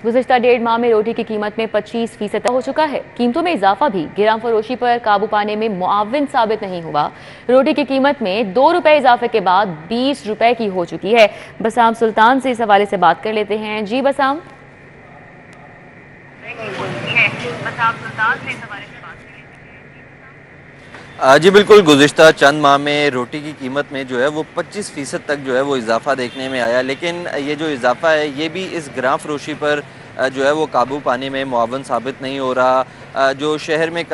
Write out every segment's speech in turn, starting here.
गुज़िश्ता 1.5 माह में रोटी की कीमत में 25% हो चुका है। कीमतों में इजाफा भी गिराम फरोशी पर काबू पाने में मुआविन साबित नहीं हुआ। रोटी की कीमत में 2 रुपए इजाफे के बाद 20 रुपए की हो चुकी है। बसाम सुल्तान से इस हवाले से बात कर लेते हैं। जी बसाम। जी बिल्कुल, गुज़िश्ता चंद माह में रोटी की कीमत में जो है वो 25% तक जो है वो इजाफ़ा देखने में आया। लेकिन ये जो इजाफ़ा है ये भी इस गिरां फ़रोशी पर जो है वो काबू पाने में मुआवन साबित नहीं हो रहा। जो शहर में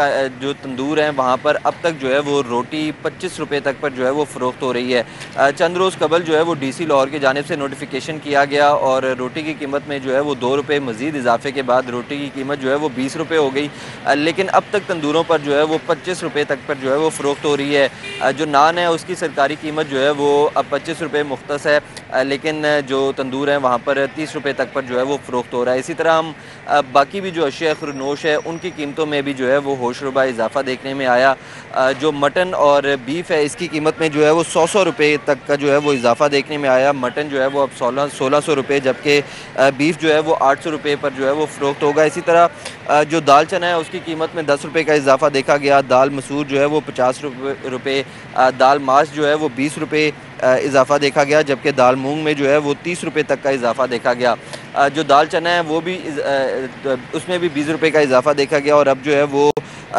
जो तंदूर हैं वहाँ पर अब तक जो है वो रोटी 25 रुपये तक पर जो है वो फ़रोख्त हो रही है। चंद रोज़ कबल जो है वो डीसी लाहौर की जानिब से नोटिफिकेशन किया गया और रोटी की कीमत में जो है वो 2 रुपये मज़ीद इजाफे के बाद रोटी की कीमत जो है वो 20 रुपये हो गई। लेकिन अब तक तंदूरों पर जो है वो 25 रुपये तक पर जो है वो फ़रोख्त हो रही है। जो नान है उसकी सरकारी कीमत जो है वो अब 25 रुपये मुख्तस है, लेकिन जो तंदूर हैं वहाँ पर 30 रुपये तक पर जो है वो फ़रोख्त हो रहा है। इसी तरह हम बाकी भी जो अशिया खुरनोश है उनकी कीमतों में भी जो है वो होशरुबा इजाफा देखने में आया। जो मटन और बीफ है इसकी कीमत में जो है वो 100 रुपये तक का जो है वो इजाफा देखने में आया। मटन जो है वो अब 1600 रुपये, जबकि बीफ जो है वो 800 रुपये पर जो है वो फ़रोख्त होगा। इसी तरह जो दाल चना है उसकी कीमत में 10 रुपये का इजाफा देखा गया। दाल मसूर जो है वो 50 रुपये, दाल माश जो है वो 20 रुपये इजाफा देखा गया, जबकि दाल मूंग में जो है वो 30 रुपये तक का इजाफा देखा गया। जो दाल चना है वो भी उसमें भी 20 रुपये का इजाफा देखा गया और अब जो है वो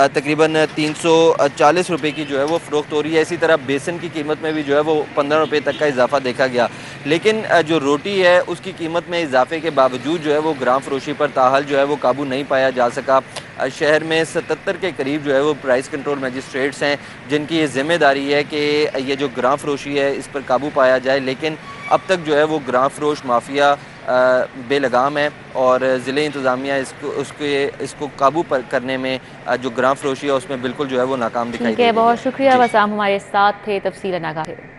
तकरीबन 340 रुपये की जो है वो फ़रोख्त हो रही है। इसी तरह बेसन की कीमत में भी जो है वो 15 रुपये तक का इजाफा देखा गया। लेकिन जो रोटी है उसकी कीमत में इजाफे के बावजूद जो है वो गिरां फरोशी पर ताहाल जो है वो काबू नहीं पाया जा सका। शहर में 77 के करीब जो है वो प्राइस कंट्रोल मजिस्ट्रेट्स हैं जिनकी ये ज़िम्मेदारी है कि ये जो गिरां फरोशी है इस पर काबू पाया जाए। लेकिन अब तक जो है वो गिरां फरोश माफिया बेलगाम है और ज़िले इंतज़ामिया इसको काबू पर करने में जो गिरां फरोशी है उसमें बिल्कुल जो है वो नाकाम दिखाई दे रही है। बहुत शुक्रिया बसाम, हमारे साथ थे तफसीलन आगाह।